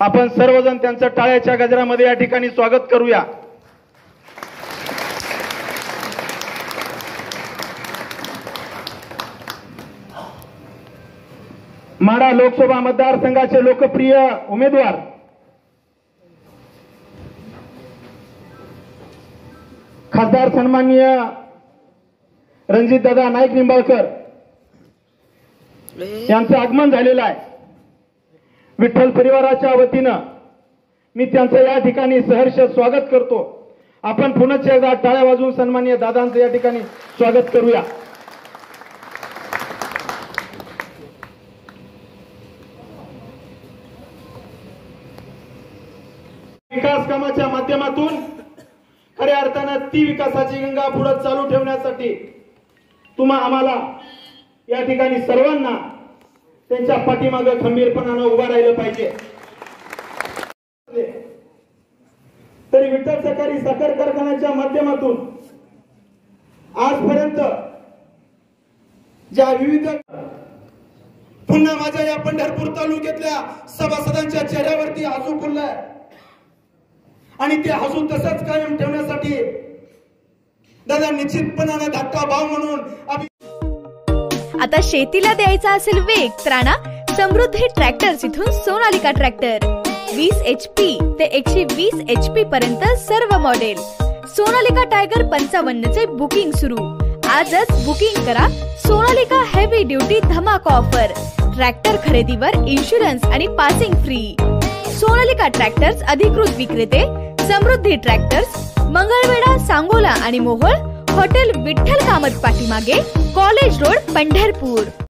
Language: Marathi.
आपण सर्वजण त्यांचं टाळ्याच्या गजरामध्ये या ठिकाणी स्वागत करूया। माढा लोकसभा मतदारसंघाचे लोकप्रिय उमेदवार खासदार सन्माननीय रणजितदादा नाईक निंबाळकर यांचं आगमन झालेलं आहे। विठ्ठल परिवाराच्या वतीनं मी त्यांचं या ठिकाणी सहर्ष स्वागत करतो। आपण पुन्हा एकदा टाळ्या वाजवून सन्माननीय दादांचं या ठिकाणी स्वागत करूया। विकास कामाच्या माध्यमातून खऱ्या अर्थानं ती विकासाची गंगा पुढे चालू ठेवण्यासाठी आम्हाला या ठिकाणी सर्वांना त्यांच्या पाठीमागे खंबीरपणाने उभा राहिलं पाहिजे। तरी विठ्ठल सहकारी साखर कारखान्याच्या माध्यमातून आजपर्यंत ज्या विविध पुन्हा माझ्या या पंढरपूर तालुक्यातल्या सभासदांच्या चेहऱ्यावरती हसू फुललंय आणि ते हसू तसंच कायम ठेवण्यासाठी दादा निश्चितपणाने धक्का भाव म्हणून आता शेतीला द्यायचा असेल वेग तर आणा समृद्धी ट्रॅक्टर्स इथून सोनालिका ट्रॅक्टर 20 HP ते 120 HP पर्यंत सर्व मॉडेल। सोनालिका टायगर 55 चे बुकिंग सुरू। आजच बुकिंग करा। सोनालिका हेवी ड्युटी धमाका ऑफर। ट्रॅक्टर खरेदीवर इन्शुरन्स आणि पासिंग फ्री। सोनालिका ट्रॅक्टर्स अधिकृत विक्रेते समृद्धी ट्रॅक्टर्स, मंगळवेढा, सांगोला आणि मोहोळ, हॉटेल विठ्ठल कामत पाठीमागे, कॉलेज रोड, पंढरपूर।